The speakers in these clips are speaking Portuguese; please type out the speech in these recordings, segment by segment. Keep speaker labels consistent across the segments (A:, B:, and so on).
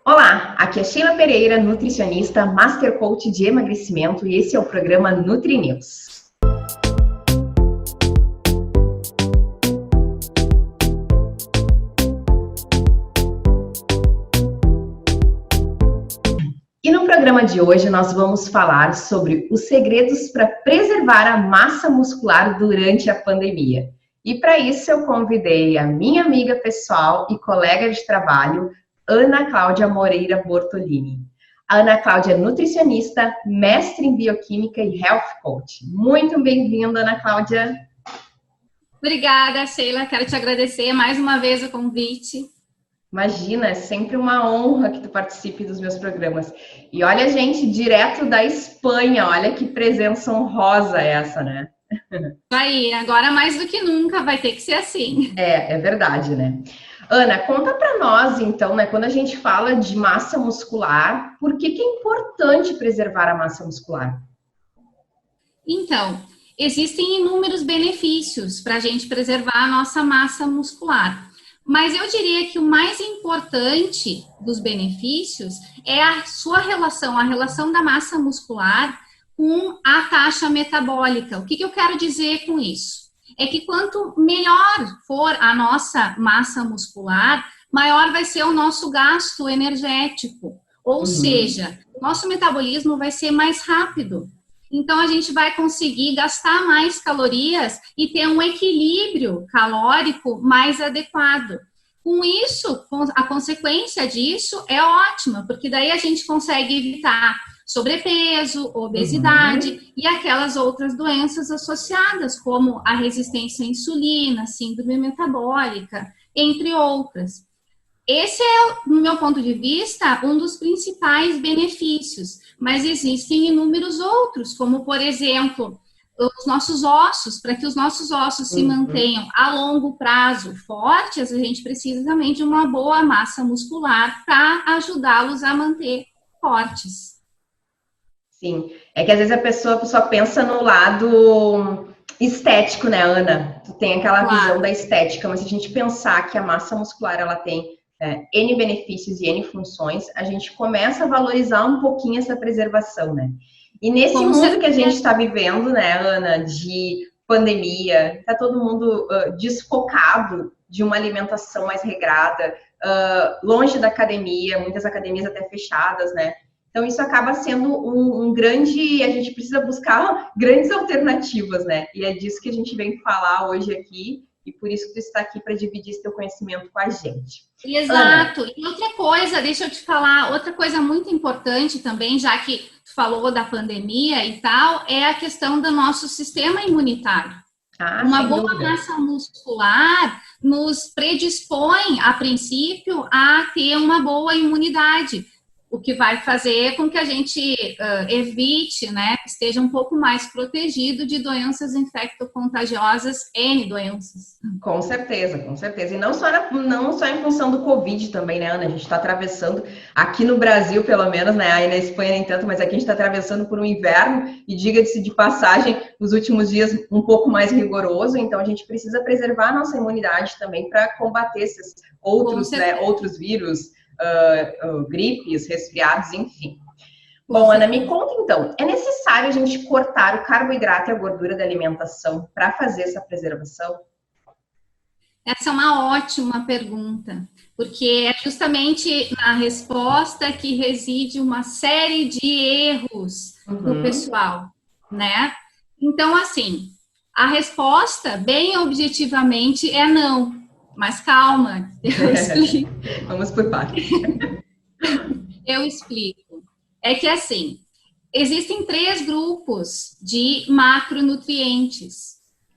A: Olá, aqui é Sheila Pereira, nutricionista, Master Coach de emagrecimento e esse é o programa Nutri News. E no programa de hoje nós vamos falar sobre os segredos para preservar a massa muscular durante a pandemia. E para isso eu convidei a minha amiga pessoal e colega de trabalho, Ana Cláudia Moreira Bortolini. A Ana Cláudia é nutricionista, mestre em bioquímica e health coach. Muito bem-vinda, Ana Cláudia.
B: Obrigada, Sheila. Quero te agradecer mais uma vez o convite.
A: Imagina, é sempre uma honra que tu participe dos meus programas. E olha, gente, direto da Espanha, olha que presença honrosa essa, né?
B: Aí, agora mais do que nunca vai ter que ser assim.
A: É verdade, né? Ana, conta para nós, então, né, quando a gente fala de massa muscular, por que é importante preservar a massa muscular?
B: Então, existem inúmeros benefícios para a gente preservar a nossa massa muscular. Mas eu diria que o mais importante dos benefícios é a sua relação, a relação da massa muscular com a taxa metabólica. O que eu quero dizer com isso? É que quanto melhor for a nossa massa muscular, maior vai ser o nosso gasto energético. Ou seja, o nosso metabolismo vai ser mais rápido. Então, a gente vai conseguir gastar mais calorias e ter um equilíbrio calórico mais adequado. Com isso, a consequência disso é ótima, porque daí a gente consegue evitar sobrepeso, obesidade e aquelas outras doenças associadas, como a resistência à insulina, síndrome metabólica, entre outras. Esse é, no meu ponto de vista, um dos principais benefícios, mas existem inúmeros outros, como, por exemplo, os nossos ossos. Para que os nossos ossos se mantenham a longo prazo fortes, a gente precisa também de uma boa massa muscular para ajudá-los a manter fortes.
A: Sim, é que às vezes a pessoa só pensa no lado estético, né, Ana? Tu tem aquela visão da estética, mas se a gente pensar que a massa muscular ela tem N benefícios e N funções, a gente começa a valorizar um pouquinho essa preservação, né? E nesse mundo que a gente está vivendo, né, Ana, de pandemia, tá todo mundo desfocado de uma alimentação mais regrada, longe da academia, muitas academias até fechadas, né? Então, isso acaba sendo um grande... A gente precisa buscar grandes alternativas, né? E é disso que a gente vem falar hoje aqui, e por isso que tu está aqui para dividir esse teu conhecimento com a gente.
B: Exato. Ana. E outra coisa, deixa eu te falar, outra coisa muito importante também, já que tu falou da pandemia e tal, é a questão do nosso sistema imunitário. Uma boa massa muscular nos predispõe, a princípio, a ter uma boa imunidade, o que vai fazer com que a gente evite, né, esteja um pouco mais protegido de doenças infectocontagiosas, N doenças.
A: Com certeza, com certeza. E não só em função do Covid também, né, Ana? A gente está atravessando, aqui no Brasil, pelo menos, né, aí na Espanha nem tanto, mas aqui a gente está atravessando por um inverno, e diga-se de passagem, nos últimos dias um pouco mais rigoroso, então a gente precisa preservar a nossa imunidade também para combater esses outros vírus, gripes, resfriados, enfim. Bom, Ana, me conta então, é necessário a gente cortar o carboidrato e a gordura da alimentação para fazer essa preservação?
B: Essa é uma ótima pergunta, porque é justamente na resposta que reside uma série de erros do pessoal, né? Então, assim, a resposta, bem objetivamente, é não. Mas calma, eu explico.
A: Vamos por partes.
B: Eu explico. É que, assim, existem 3 grupos de macronutrientes: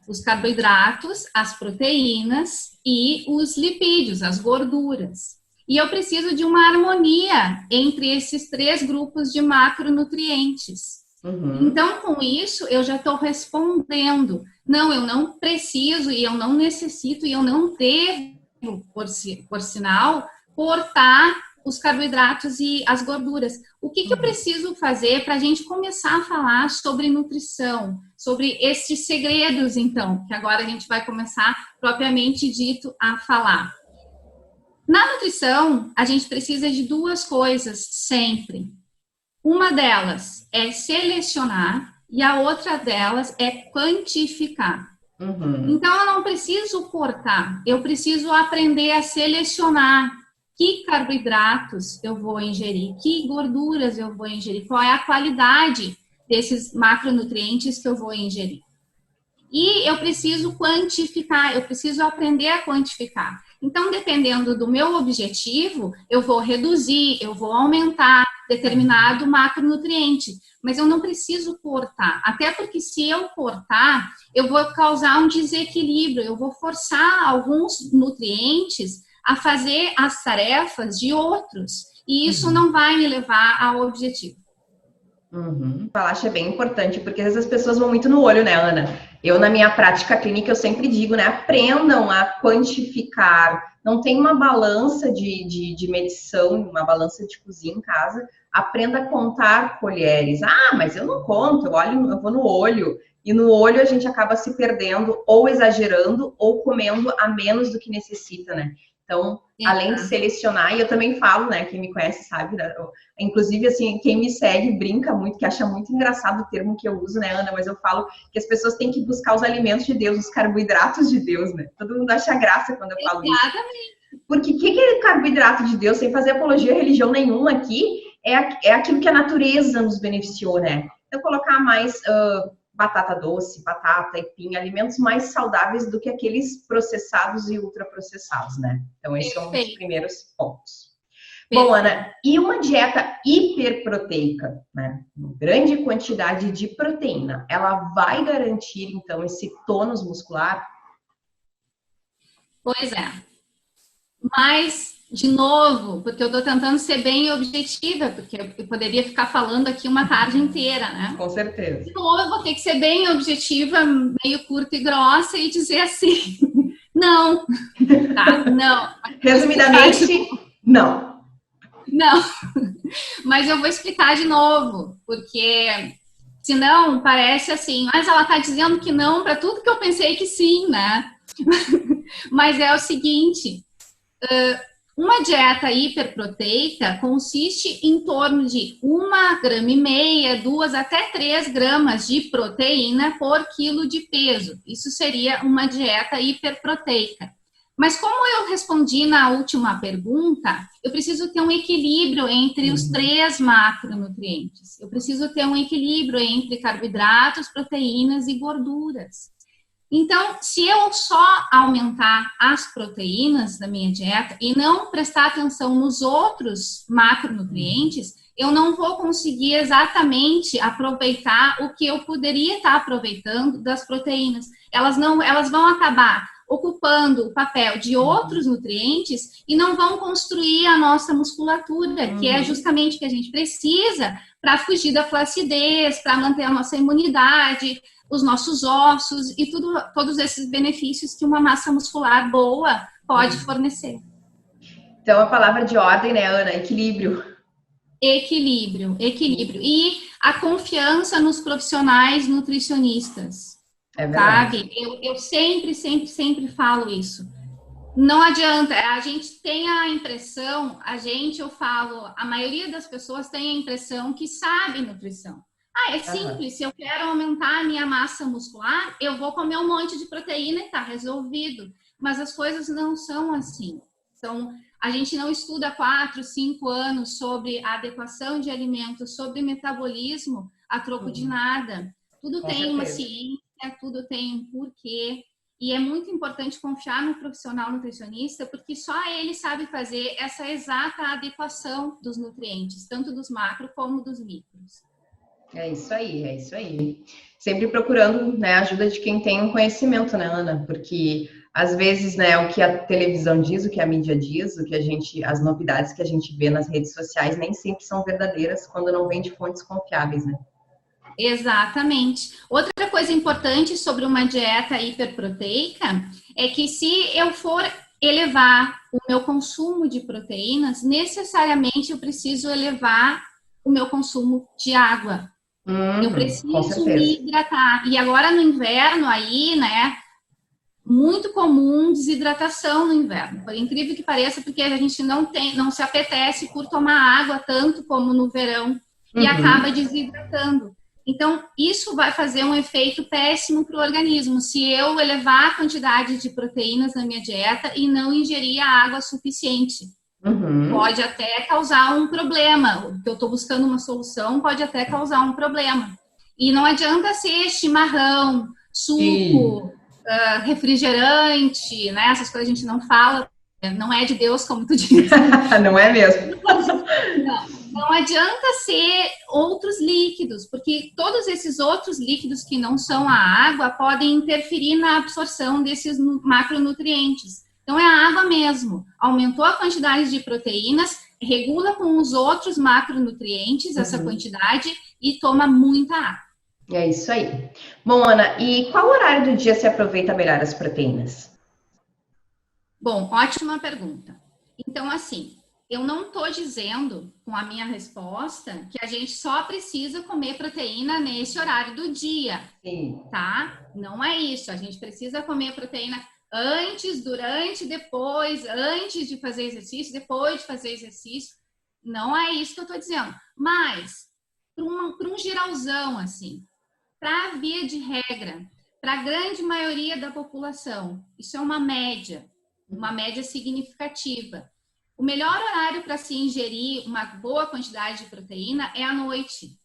B: os carboidratos, as proteínas e os lipídios, as gorduras. E eu preciso de uma harmonia entre esses 3 grupos de macronutrientes. Então, com isso, eu já estou respondendo. Não, eu não preciso e eu não necessito e eu não devo, por sinal, cortar os carboidratos e as gorduras. O que eu preciso fazer para a gente começar a falar sobre nutrição, sobre esses segredos, então, que agora a gente vai começar propriamente dito a falar? Na nutrição, a gente precisa de duas coisas sempre. Uma delas é selecionar e a outra delas é quantificar. Então, eu não preciso cortar, eu preciso aprender a selecionar que carboidratos eu vou ingerir, que gorduras eu vou ingerir, qual é a qualidade desses macronutrientes que eu vou ingerir. E eu preciso quantificar, eu preciso aprender a quantificar. Então, dependendo do meu objetivo, eu vou reduzir, eu vou aumentar determinado macronutriente. Mas eu não preciso cortar, até porque se eu cortar, eu vou causar um desequilíbrio, eu vou forçar alguns nutrientes a fazer as tarefas de outros. E isso não vai me levar ao objetivo.
A: Falaste é bem importante, porque às vezes as pessoas vão muito no olho, né, Ana? Eu, na minha prática clínica, eu sempre digo, né, aprendam a quantificar. Não tem uma balança de medição, uma balança de cozinha em casa. Aprenda a contar colheres. Ah, mas eu não conto, eu vou no olho. E no olho a gente acaba se perdendo, ou exagerando, ou comendo a menos do que necessita, né? Então, além de selecionar, e eu também falo, né, quem me conhece sabe, né, inclusive, assim, quem me segue brinca muito, que acha muito engraçado o termo que eu uso, né, Ana, mas eu falo que as pessoas têm que buscar os alimentos de Deus, os carboidratos de Deus, né, todo mundo acha graça quando eu falo isso. Porque o que é carboidrato de Deus, sem fazer apologia a religião nenhuma aqui, é aquilo que a natureza nos beneficiou, né, então colocar mais... batata doce, batata, aipim, alimentos mais saudáveis do que aqueles processados e ultraprocessados, né? Então, esses são os primeiros pontos. Bom, Ana, e uma dieta hiperproteica, né? Uma grande quantidade de proteína, ela vai garantir, então, esse tônus muscular?
B: Pois é. Mas... de novo, porque eu tô tentando ser bem objetiva, porque eu poderia ficar falando aqui uma tarde inteira, né?
A: Com certeza.
B: De novo, eu vou ter que ser bem objetiva, meio curta e grossa e dizer assim, não, tá? Não.
A: Resumidamente, não.
B: Não. Mas eu vou explicar de novo, porque senão parece assim, mas ela tá dizendo que não para tudo que eu pensei que sim, né? Mas é o seguinte... uma dieta hiperproteica consiste em torno de 1,5 grama, 2 até 3 gramas de proteína por quilo de peso. Isso seria uma dieta hiperproteica. Mas como eu respondi na última pergunta, eu preciso ter um equilíbrio entre os 3 macronutrientes. Eu preciso ter um equilíbrio entre carboidratos, proteínas e gorduras. Então, se eu só aumentar as proteínas da minha dieta e não prestar atenção nos outros macronutrientes, eu não vou conseguir exatamente aproveitar o que eu poderia estar aproveitando das proteínas. Elas vão acabar ocupando o papel de outros nutrientes e não vão construir a nossa musculatura, que é justamente o que a gente precisa para fugir da flacidez, para manter a nossa imunidade, os nossos ossos e todos esses benefícios que uma massa muscular boa pode fornecer.
A: Então, a palavra de ordem, né, Ana? Equilíbrio.
B: Equilíbrio. E a confiança nos profissionais nutricionistas.
A: É verdade.
B: Sabe? Eu sempre falo isso. Não adianta, a gente tem a impressão, a maioria das pessoas tem a impressão que sabe nutrição. É simples, se eu quero aumentar a minha massa muscular, eu vou comer um monte de proteína e tá resolvido. Mas as coisas não são assim. Então, a gente não estuda 4, 5 anos sobre a adequação de alimentos, sobre metabolismo a troco de nada. Tudo tem uma ciência, tudo tem um porquê. E é muito importante confiar no profissional nutricionista, porque só ele sabe fazer essa exata adequação dos nutrientes, tanto dos macro como dos micros.
A: É isso aí. Sempre procurando, né, a ajuda de quem tem um conhecimento, né, Ana? Porque às vezes, né, o que a televisão diz, o que a mídia diz, as novidades que a gente vê nas redes sociais nem sempre são verdadeiras quando não vem de fontes confiáveis, né?
B: Exatamente. Outra coisa importante sobre uma dieta hiperproteica é que se eu for elevar o meu consumo de proteínas, necessariamente eu preciso elevar o meu consumo de água. Eu preciso me hidratar. E agora no inverno aí, né, muito comum desidratação no inverno, por incrível que pareça, porque a gente não se apetece por tomar água tanto como no verão e acaba desidratando. Então, isso vai fazer um efeito péssimo para o organismo, se eu elevar a quantidade de proteínas na minha dieta e não ingerir a água suficiente. Pode até causar um problema, o que eu estou buscando uma solução pode até causar um problema. E não adianta ser chimarrão, suco, refrigerante, né? Essas coisas a gente não fala, não é de Deus, como tu disse.
A: Não é mesmo?
B: Não adianta ser outros líquidos, porque todos esses outros líquidos que não são a água podem interferir na absorção desses macronutrientes. Então, é a água mesmo. Aumentou a quantidade de proteínas, regula com os outros macronutrientes essa quantidade e toma muita água.
A: É isso aí. Bom, Ana, e qual horário do dia se aproveita melhor as proteínas?
B: Bom, ótima pergunta. Então, assim, eu não estou dizendo, com a minha resposta, que a gente só precisa comer proteína nesse horário do dia, tá? Não é isso. A gente precisa comer proteína antes, durante, depois, antes de fazer exercício, depois de fazer exercício. Não é isso que eu estou dizendo. Mas, para um geralzão, assim, para a via de regra, para a grande maioria da população, isso é uma média significativa. O melhor horário para se ingerir uma boa quantidade de proteína é à noite.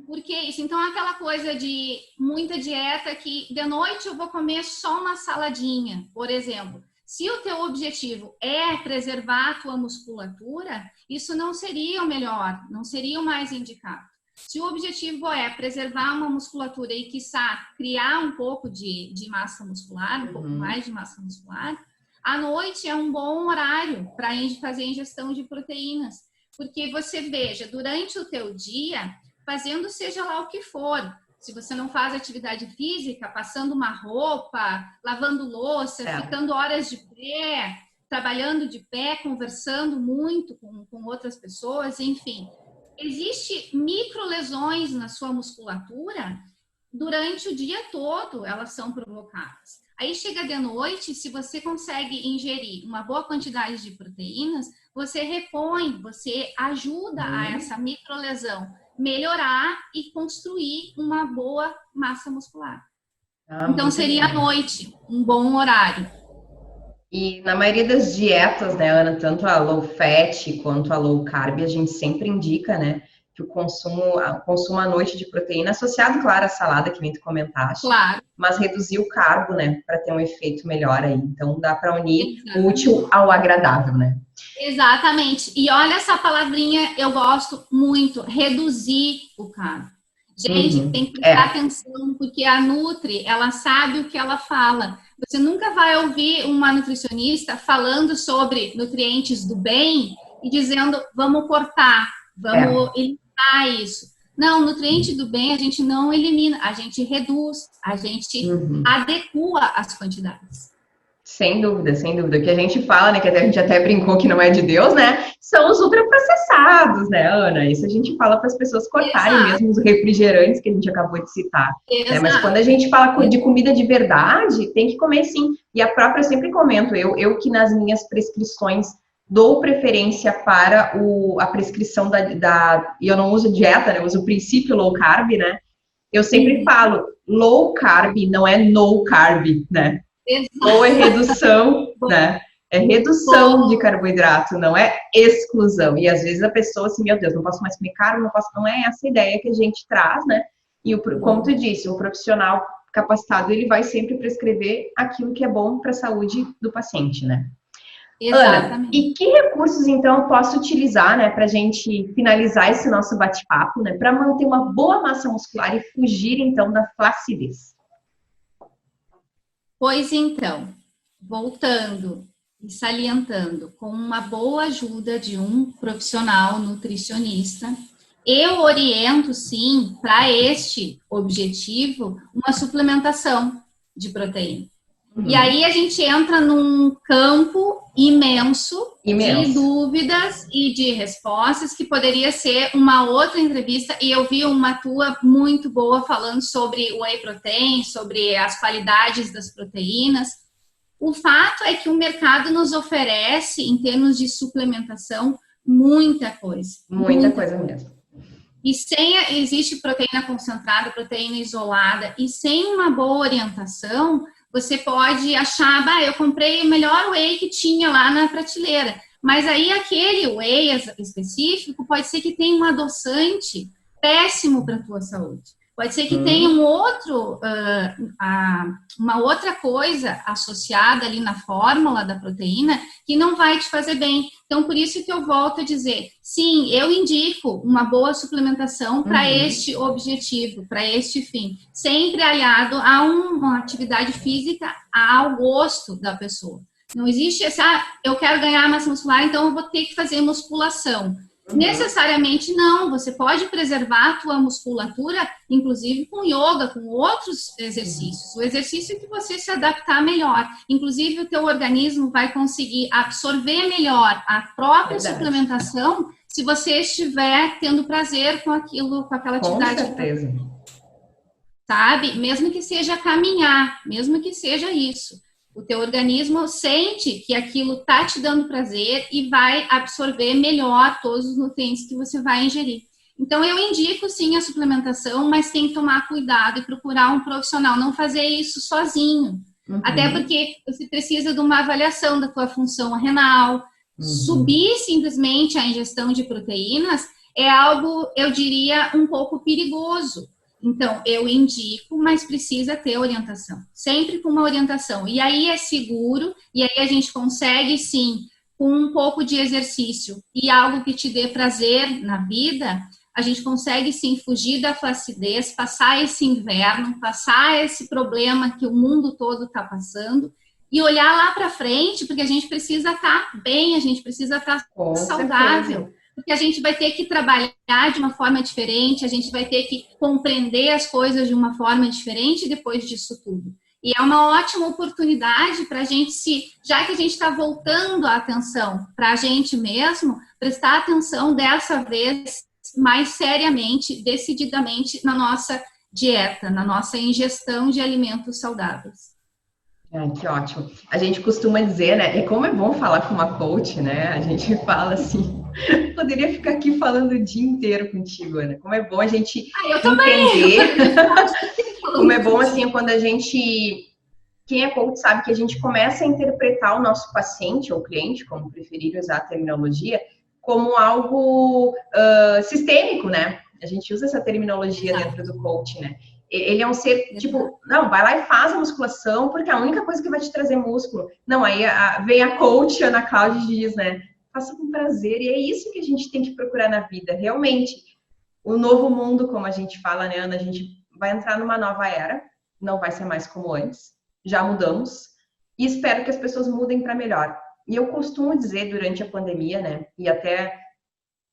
B: Por que isso? Então, aquela coisa de muita dieta que de noite eu vou comer só uma saladinha, por exemplo. Se o teu objetivo é preservar a tua musculatura, isso não seria o melhor, não seria o mais indicado. Se o objetivo é preservar uma musculatura e, quiçá, criar um pouco de massa muscular, um pouco mais de massa muscular, à noite é um bom horário para fazer ingestão de proteínas. Porque você veja, durante o teu dia, fazendo seja lá o que for, se você não faz atividade física, passando uma roupa, lavando louça, ficando horas de pé, trabalhando de pé, conversando muito com outras pessoas, enfim. Existem microlesões na sua musculatura durante o dia todo, elas são provocadas. Aí chega de noite, se você consegue ingerir uma boa quantidade de proteínas, você repõe, você ajuda a essa microlesão melhorar e construir uma boa massa muscular. Então seria à noite, um bom horário.
A: E na maioria das dietas, né, Ana, tanto a low fat quanto a low carb, a gente sempre indica, né, que o consumo à noite de proteína, associado, claro, à salada, que nem tu comentaste, mas reduzir o carbo, né, para ter um efeito melhor aí. Então, dá para unir o útil ao agradável, né?
B: Exatamente. E olha essa palavrinha, eu gosto muito, reduzir o carbo. Gente, tem que prestar atenção, porque a Nutri, ela sabe o que ela fala. Você nunca vai ouvir uma nutricionista falando sobre nutrientes do bem e dizendo, vamos cortar, vamos eliminar isso. Não, nutriente do bem a gente não elimina, a gente reduz, a gente adequa as quantidades.
A: Sem dúvida, sem dúvida. O que a gente fala, né, que a gente até brincou que não é de Deus, né, são os ultraprocessados, né, Ana? Isso a gente fala para as pessoas cortarem mesmo os refrigerantes que a gente acabou de citar. Né? Mas quando a gente fala de comida de verdade, tem que comer sim. E a própria, eu sempre comento, eu que nas minhas prescrições dou preferência para a prescrição e eu não uso dieta, né, eu uso o princípio low carb, né? Eu sempre falo, low carb não é no carb, né? Ou é redução, né? É redução de carboidrato, não é exclusão. E às vezes a pessoa assim, meu Deus, não posso mais comer carbo, não é essa ideia que a gente traz, né? E como tu disse, um profissional capacitado, ele vai sempre prescrever aquilo que é bom para a saúde do paciente, né?
B: Exatamente.
A: Ana, e que recursos então eu posso utilizar, né, para a gente finalizar esse nosso bate-papo, né, para manter uma boa massa muscular e fugir então da flacidez?
B: Pois então, voltando e salientando, com uma boa ajuda de um profissional nutricionista, eu oriento, sim, para este objetivo, uma suplementação de proteína. E aí a gente entra num campo imenso de dúvidas e de respostas, que poderia ser uma outra entrevista. E eu vi uma tua muito boa falando sobre o whey protein, sobre as qualidades das proteínas. O fato é que o mercado nos oferece, em termos de suplementação, muita coisa.
A: Muita coisa mesmo.
B: E existe proteína concentrada, proteína isolada, e sem uma boa orientação, você pode achar, eu comprei o melhor whey que tinha lá na prateleira. Mas aí aquele whey específico pode ser que tenha um adoçante péssimo para a tua saúde. Pode ser que tenha uma outra coisa associada ali na fórmula da proteína que não vai te fazer bem. Então, por isso que eu volto a dizer, sim, eu indico uma boa suplementação para este objetivo, para este fim. Sempre aliado a uma atividade física, ao gosto da pessoa. Não existe esse, eu quero ganhar massa muscular, então eu vou ter que fazer musculação. Necessariamente não, você pode preservar a tua musculatura, inclusive com yoga, com outros exercícios. O exercício que você se adaptar melhor. Inclusive o teu organismo vai conseguir absorver melhor a própria suplementação se você estiver tendo prazer com aquilo, com aquela atividade.
A: Com certeza.
B: Sabe? Mesmo que seja caminhar, mesmo que seja isso. O teu organismo sente que aquilo está te dando prazer e vai absorver melhor todos os nutrientes que você vai ingerir. Então, eu indico, sim, a suplementação, mas tem que tomar cuidado e procurar um profissional. Não fazer isso sozinho. Até porque você precisa de uma avaliação da tua função renal. Subir simplesmente a ingestão de proteínas é algo, eu diria, um pouco perigoso. Então, eu indico, mas precisa ter orientação. Sempre com uma orientação. E aí é seguro, e aí a gente consegue, sim, com um pouco de exercício e algo que te dê prazer na vida, a gente consegue, sim, fugir da flacidez, passar esse inverno, passar esse problema que o mundo todo está passando e olhar lá para frente, porque a gente precisa estar bem, a gente precisa estar saudável. Porque a gente vai ter que trabalhar de uma forma diferente, a gente vai ter que compreender as coisas de uma forma diferente depois disso tudo. E é uma ótima oportunidade para a gente, já que a gente está voltando a atenção para a gente mesmo, prestar atenção dessa vez mais seriamente, decididamente na nossa dieta, na nossa ingestão de alimentos saudáveis.
A: Que ótimo. A gente costuma dizer, né? E como é bom falar com uma coach, né? A gente fala assim, poderia ficar aqui falando o dia inteiro contigo, Ana. Como é bom a gente entender. Como é bom, assim, quando a gente... Quem é coach sabe que a gente começa a interpretar o nosso paciente ou cliente, como preferir usar a terminologia, como algo sistêmico, né? A gente usa essa terminologia dentro do coach, né? Ele é um ser, tipo, não, vai lá e faz a musculação, porque é a única coisa que vai te trazer músculo. Não, aí vem a coach, Ana Cláudia, e diz, né? Faça com prazer, e é isso que a gente tem que procurar na vida, realmente. O novo mundo, como a gente fala, né, Ana? A gente vai entrar numa nova era, não vai ser mais como antes, já mudamos, e espero que as pessoas mudem para melhor. E eu costumo dizer durante a pandemia, né, e até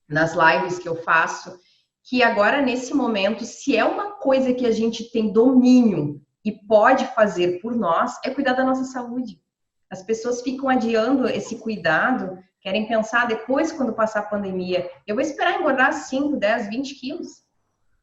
A: nas lives que eu faço, que agora, nesse momento, se é uma coisa que a gente tem domínio e pode fazer por nós, é cuidar da nossa saúde. As pessoas ficam adiando esse cuidado, querem pensar depois, quando passar a pandemia, eu vou esperar engordar 5, 10, 20 quilos?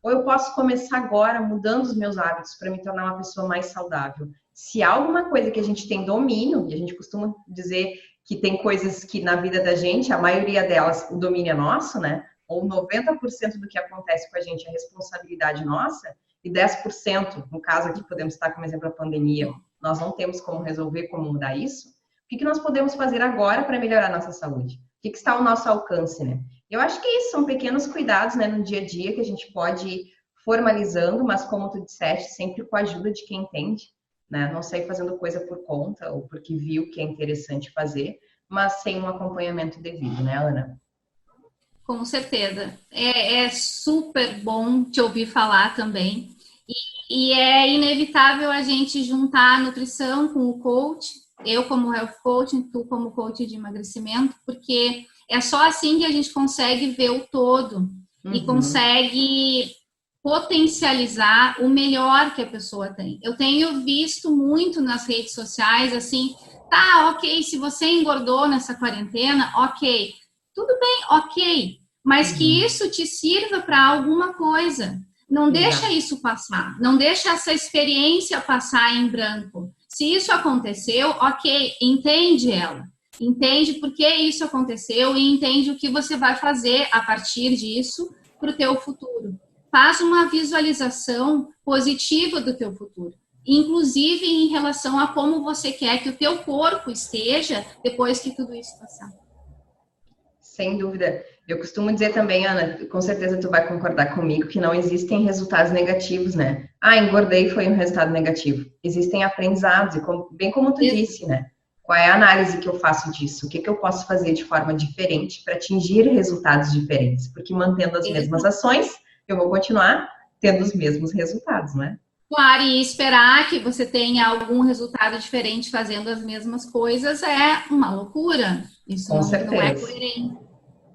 A: Ou eu posso começar agora mudando os meus hábitos para me tornar uma pessoa mais saudável? Se há alguma coisa que a gente tem domínio, e a gente costuma dizer que tem coisas que na vida da gente, a maioria delas, o domínio é nosso, né? Ou 90% do que acontece com a gente é responsabilidade nossa, e 10%, no caso aqui podemos estar como exemplo a pandemia, nós não temos como resolver, como mudar isso, o que nós podemos fazer agora para melhorar a nossa saúde? O que está ao nosso alcance, né? Eu acho que isso são pequenos cuidados, né, no dia a dia que a gente pode ir formalizando, mas como tu disseste, sempre com a ajuda de quem entende, né? Não sair fazendo coisa por conta ou porque viu que é interessante fazer, mas sem um acompanhamento devido, né, Ana?
B: Com certeza. É super bom te ouvir falar também. E é inevitável a gente juntar a nutrição com o coach, eu como health coach, tu como coach de emagrecimento, porque é só assim que a gente consegue ver o todo e consegue potencializar o melhor que a pessoa tem. Eu tenho visto muito nas redes sociais, assim, tá, ok, se você engordou nessa quarentena, ok, tudo bem, ok, mas que isso te sirva para alguma coisa. Não deixa isso passar, não deixa essa experiência passar em branco. Se isso aconteceu, ok, entende ela. Entende por que isso aconteceu e entende o que você vai fazer a partir disso para o teu futuro. Faz uma visualização positiva do teu futuro, inclusive em relação a como você quer que o teu corpo esteja depois que tudo isso passar.
A: Sem dúvida. Eu costumo dizer também, Ana, com certeza tu vai concordar comigo, que não existem resultados negativos, né? Ah, engordei, foi um resultado negativo. Existem aprendizados, e bem como tu disse, né? Qual é a análise que eu faço disso? O que eu posso fazer de forma diferente para atingir resultados diferentes? Porque mantendo as mesmas ações, eu vou continuar tendo os mesmos resultados, né?
B: Claro, e esperar que você tenha algum resultado diferente fazendo as mesmas coisas é uma loucura. Isso não é coerente.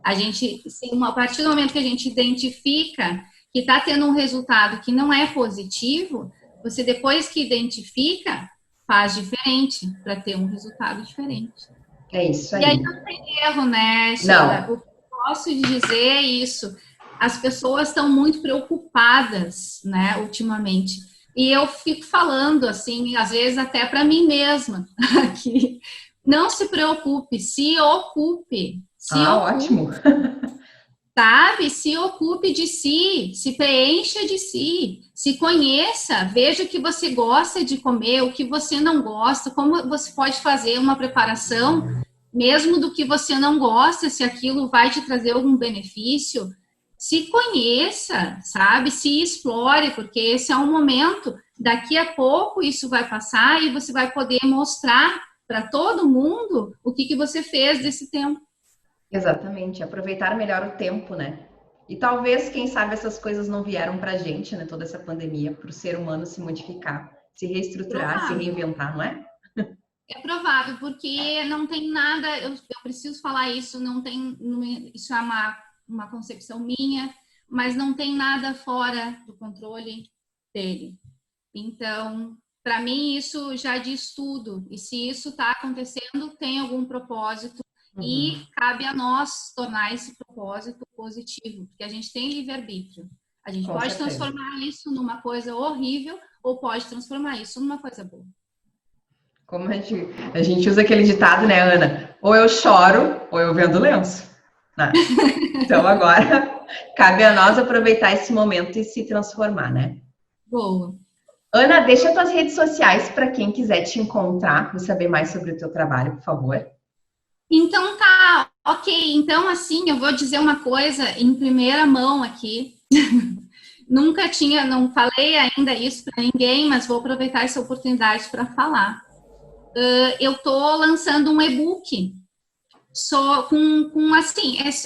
B: A gente, a partir do momento que a gente identifica que está tendo um resultado que não é positivo, você depois que identifica, faz diferente para ter um resultado diferente.
A: É isso aí.
B: E aí não tem erro, né, Sheila? O que eu posso dizer é isso. As pessoas estão muito preocupadas, né, ultimamente. E eu fico falando, assim, às vezes até para mim mesma, aqui. Não se preocupe, se ocupe.
A: Ótimo.
B: Sabe? Se ocupe de si, se preencha de si, se conheça, veja o que você gosta de comer, o que você não gosta, como você pode fazer uma preparação, mesmo do que você não gosta, se aquilo vai te trazer algum benefício. Se conheça, sabe? Se explore, porque esse é um momento, daqui a pouco isso vai passar e você vai poder mostrar para todo mundo o que você fez desse tempo.
A: Exatamente, aproveitar melhor o tempo, né? E talvez, quem sabe, essas coisas não vieram pra gente, né? Toda essa pandemia, para o ser humano se modificar, se reestruturar, se reinventar, não é?
B: É provável, porque não tem nada, eu preciso falar isso, não tem, isso é uma concepção minha, mas não tem nada fora do controle dele. Então, para mim, isso já diz tudo. E se isso está acontecendo, tem algum propósito. E cabe a nós tornar esse propósito positivo, porque a gente tem livre-arbítrio. A gente pode transformar isso numa coisa horrível ou pode transformar isso numa coisa boa.
A: Como a gente usa aquele ditado, né, Ana? Ou eu choro ou eu vendo lenço. Né? Então agora cabe a nós aproveitar esse momento e se transformar, né?
B: Boa.
A: Ana, deixa tuas redes sociais para quem quiser te encontrar e saber mais sobre o teu trabalho, por favor.
B: Então tá, ok. Então, assim, eu vou dizer uma coisa em primeira mão aqui. Não falei ainda isso para ninguém, mas vou aproveitar essa oportunidade para falar. Eu tô lançando um e-book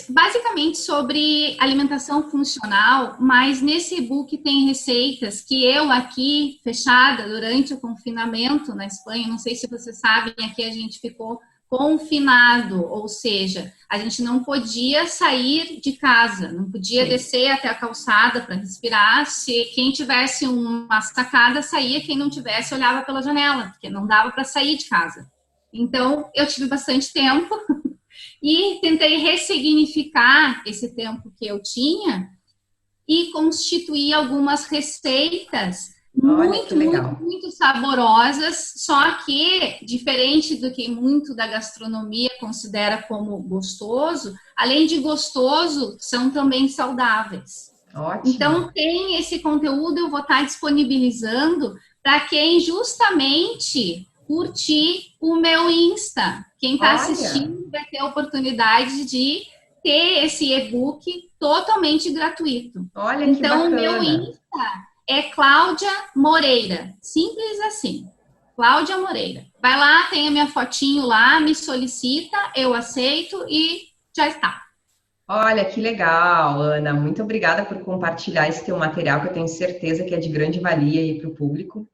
B: basicamente sobre alimentação funcional, mas nesse e-book tem receitas que eu aqui, fechada durante o confinamento na Espanha, não sei se vocês sabem, aqui a gente ficou confinado, ou seja, a gente não podia sair de casa, não podia descer até a calçada para respirar. Se quem tivesse uma sacada saía, quem não tivesse olhava pela janela, porque não dava para sair de casa. Então, eu tive bastante tempo e tentei ressignificar esse tempo que eu tinha e constituir algumas receitas muito saborosas, só que, diferente do que muito da gastronomia considera como gostoso, além de gostoso, são também saudáveis.
A: Ótimo.
B: Então, tem esse conteúdo, eu vou estar disponibilizando para quem justamente curtir o meu Insta. Quem está assistindo vai ter a oportunidade de ter esse e-book totalmente gratuito.
A: Olha, que
B: então,
A: bacana.
B: O meu Insta é Cláudia Moreira. Simples assim. Cláudia Moreira. Vai lá, tem a minha fotinho lá, me solicita, eu aceito e já está.
A: Olha, que legal, Ana. Muito obrigada por compartilhar esse teu material, que eu tenho certeza que é de grande valia aí para o público.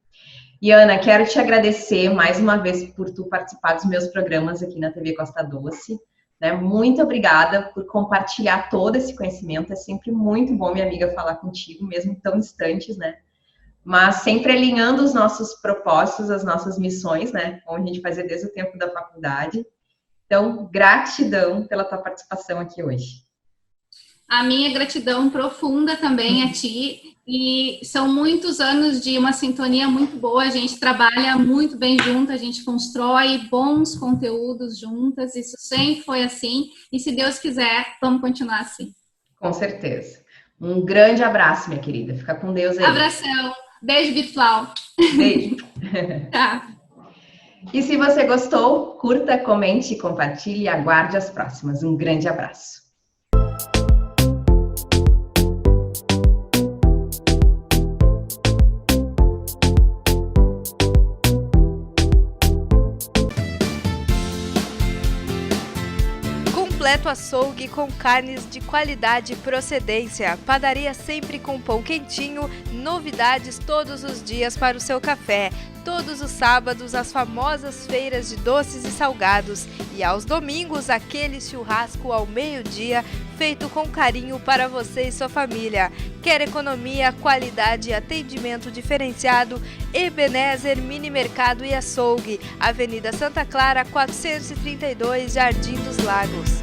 A: E, Ana, quero te agradecer mais uma vez por tu participar dos meus programas aqui na TV Costa Doce. né? Muito obrigada por compartilhar todo esse conhecimento. É sempre muito bom, minha amiga, falar contigo, mesmo tão distantes, né? Mas sempre alinhando os nossos propósitos, as nossas missões, né? Como a gente fazia desde o tempo da faculdade. Então, gratidão pela tua participação aqui hoje.
B: A minha gratidão profunda também a ti, e são muitos anos de uma sintonia muito boa, a gente trabalha muito bem junto, a gente constrói bons conteúdos juntas, isso sempre foi assim, e se Deus quiser, vamos continuar assim.
A: Com certeza. Um grande abraço, minha querida. Fica com Deus aí.
B: Abração, beijo virtual.
A: Beijo.
B: Tá.
A: E se você gostou, curta, comente, compartilhe e aguarde as próximas. Um grande abraço.
C: Completo açougue com carnes de qualidade e procedência. Padaria sempre com pão quentinho, novidades todos os dias para o seu café. Todos os sábados, as famosas feiras de doces e salgados. E aos domingos, aquele churrasco ao meio-dia, feito com carinho para você e sua família. Quer economia, qualidade e atendimento diferenciado? Ebenezer Mini Mercado e Açougue, Avenida Santa Clara, 432, Jardim dos Lagos.